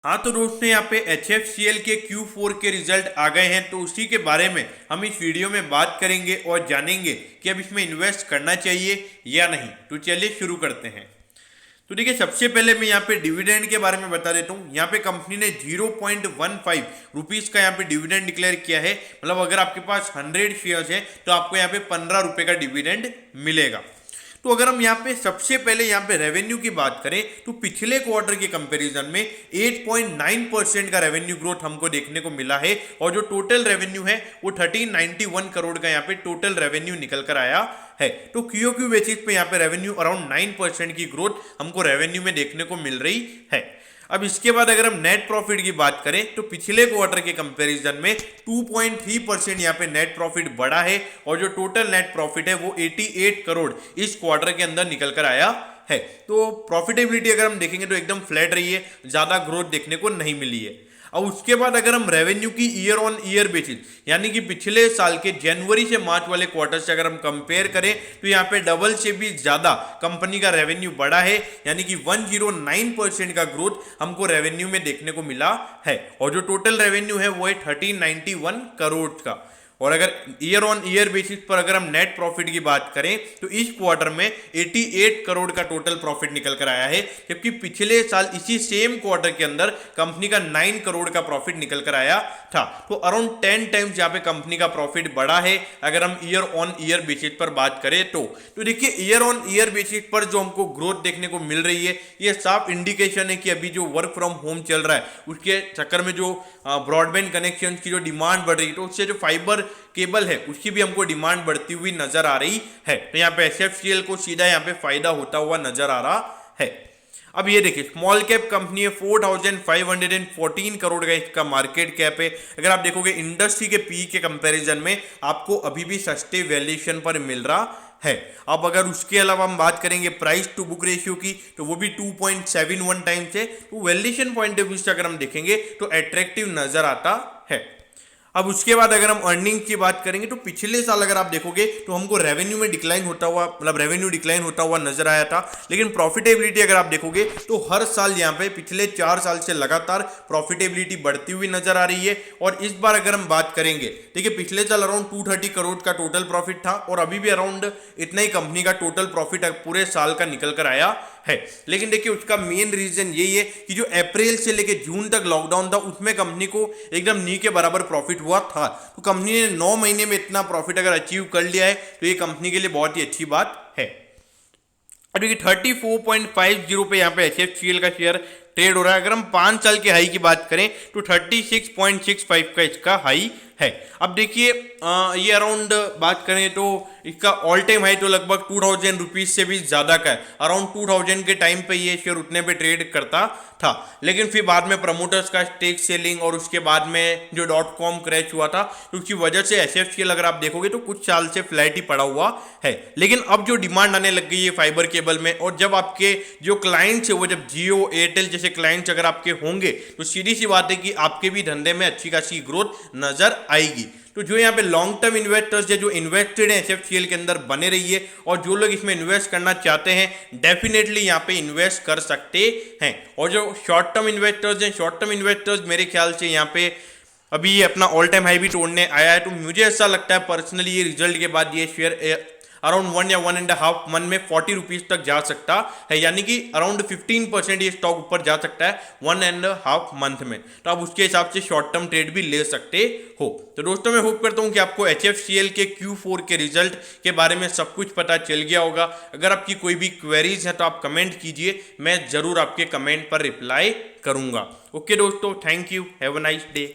हाँ तो दोस्तों यहाँ पे HFCL के Q4 के रिजल्ट आ गए हैं, तो उसी के बारे में हम इस वीडियो में बात करेंगे और जानेंगे कि अब इसमें इन्वेस्ट करना चाहिए या नहीं। तो चलिए शुरू करते हैं। तो देखिए, सबसे पहले मैं यहाँ पे डिविडेंड के बारे में बता देता हूँ। यहाँ पे कंपनी ने 0.15 रुपीज़ का यहाँ पे डिविडेंड डिक्लेयर किया है। मतलब अगर आपके पास 100 शेयर्स है तो आपको यहाँ पे 15 रुपये का डिविडेंड मिलेगा। तो अगर हम यहाँ पे सबसे पहले यहाँ पे रेवेन्यू की बात करें तो पिछले क्वार्टर के कंपैरिजन में 8.9% का रेवेन्यू ग्रोथ हमको देखने को मिला है, और जो टोटल रेवेन्यू है वो 1391 करोड़ का यहाँ पे टोटल रेवेन्यू निकल कर आया है। तो क्यूओक्यू बेसिस पे यहाँ पे रेवेन्यू अराउंड 9% की ग्रोथ हमको रेवेन्यू में देखने को मिल रही है। अब इसके बाद अगर हम नेट प्रॉफिट की बात करें तो पिछले क्वार्टर के कंपैरिजन में 2.3% यहाँ पे नेट प्रॉफिट बढ़ा है, और जो टोटल नेट प्रॉफिट है वो 88 करोड़ इस क्वार्टर के अंदर निकल कर आया है। तो प्रॉफिटेबिलिटी अगर हम देखेंगे तो एकदम फ्लैट रही है, ज्यादा ग्रोथ देखने को नहीं मिली है। और उसके बाद अगर हम रेवेन्यू की ईयर ऑन ईयर बेसिस यानी कि पिछले साल के जनवरी से मार्च वाले क्वार्टर से अगर हम कंपेयर करें तो यहाँ पे डबल से भी ज्यादा कंपनी का रेवेन्यू बढ़ा है, यानी कि 109% का ग्रोथ हमको रेवेन्यू में देखने को मिला है। और जो टोटल रेवेन्यू है वो है 1391 करोड़ का। और अगर ईयर ऑन ईयर बेसिस पर अगर हम नेट प्रॉफिट की बात करें तो इस क्वार्टर में 88 करोड़ का टोटल प्रॉफिट निकल कर आया है, जबकि पिछले साल इसी सेम क्वार्टर के अंदर कंपनी का 9 करोड़ का प्रॉफिट निकल कर आया था। तो अराउंड 10 टाइम्स यहाँ पे कंपनी का प्रॉफिट बढ़ा है अगर हम ईयर ऑन ईयर बेसिस पर बात करें तो देखिए, ईयर ऑन ईयर बेसिस पर जो हमको ग्रोथ देखने को मिल रही है ये साफ इंडिकेशन है कि अभी जो वर्क फ्रॉम होम चल रहा है उसके चक्कर में जो ब्रॉडबैंड कनेक्शन की जो डिमांड बढ़ रही है, तो उससे जो फाइबर केबल है उसकी भी हमको डिमांड बढ़ती हुई नजर आ रही है। तो यहाँ पे HFCL को सीधा यहाँ पे फायदा होता हुआ नजर आ रहा है। अब ये देखिए, स्मॉल कैप कंपनी है, 4514 करोड़ का इसका मार्केट कैप है। अगर आप देखोगे इंडस्ट्री के पी के कंपैरिजन में आपको अभी भी सस्ते वैल्यूएशन पर मिल रहा है। अब अगर उसके अलावा हम बात करेंगे प्राइस टू बुक रेशियो की तो वो भी 2.71 टाइम्स है। तो वैल्यूएशन पॉइंट ऑफ व्यू से अगर हम देखेंगे तो अट्रैक्टिव नजर आता है। अब उसके बाद अगर हम अर्निंग की बात करेंगे तो पिछले साल अगर आप देखोगे तो हमको रेवेन्यू में डिक्लाइन होता हुआ मतलब रेवेन्यू डिक्लाइन होता हुआ नजर आया था, लेकिन प्रॉफिटेबिलिटी अगर आप देखोगे तो हर साल यहाँ पे पिछले 4 साल से लगातार प्रॉफिटेबिलिटी बढ़ती हुई नजर आ रही है। और इस बार अगर हम बात करेंगे, देखिए पिछले साल अराउंड 230 करोड़ का टोटल प्रॉफिट था, और अभी भी अराउंड इतना ही कंपनी का टोटल प्रॉफिट पूरे साल का निकल कर आया है। लेकिन देखिए, उसका मेन रीजन यही है कि जो अप्रैल से लेके जून तक लॉकडाउन था उसमें कंपनी को एकदम नी के बराबर प्रॉफिट हुआ था। तो कंपनी ने 9 महीने में इतना प्रॉफिट अगर अचीव कर लिया है तो ये कंपनी के लिए बहुत ही अच्छी बात है। अब देखिए 34.50 पे यहाँ पे HFCL का शेयर ट्रेड हो रहा है। अगर हम 5 साल के हाई की बात करें तो 36.65 का इसका हाई है। अब देखिए, ये अराउंड बात करें तो इसका ऑल टाइम हाई तो लगभग 2000 रुपीज से भी ज्यादा का है। अराउंड 2000 के टाइम पे ये शेयर उतने पे ट्रेड करता था, लेकिन फिर बाद में प्रमोटर्स का स्टेक सेलिंग और उसके बाद में जो .com क्रैश हुआ था तो उसकी वजह से HFCL अगर आप देखोगे तो कुछ साल से फ्लैट ही पड़ा हुआ है। लेकिन अब जो डिमांड आने लग गई है फाइबर केबल में, और जब आपके जो क्लाइंट्स है वो जब जियो एयरटेल जैसे क्लाइंट्स अगर आपके होंगे तो सीधी सी बात है कि आपके भी धंधे में अच्छी खासी ग्रोथ नजर आएगी। तो जो यहाँ पे लॉन्ग टर्म इन्वेस्टर्स है जो इन्वेस्टेड है HFCL के अंदर बने रहिए, और जो लोग इसमें इन्वेस्ट करना चाहते हैं डेफिनेटली यहाँ पे इन्वेस्ट कर सकते हैं। और जो शॉर्ट टर्म इन्वेस्टर्स हैं, शॉर्ट टर्म इन्वेस्टर्स मेरे ख्याल से यहाँ पे अभी ये अपना ऑल टाइम हाई भी तोड़ने आया है। तो मुझे ऐसा लगता है पर्सनली ये रिजल्ट के बाद ये शेयर अराउंड 1 या 1.5 मंथ में 40 रुपीज तक जा सकता है, यानी कि अराउंड 15% ये स्टॉक ऊपर जा सकता है 1.5 मंथ में। तो आप उसके हिसाब से शॉर्ट टर्म ट्रेड भी ले सकते हो। तो दोस्तों, मैं होप करता हूं कि आपको HFCL के Q4 के रिजल्ट के बारे में सब कुछ पता चल गया होगा। अगर आपकी कोई भी क्वेरीज है तो आप कमेंट कीजिए, मैं जरूर आपके कमेंट पर रिप्लाई करूंगा। ओके दोस्तों, thank you, have a nice day.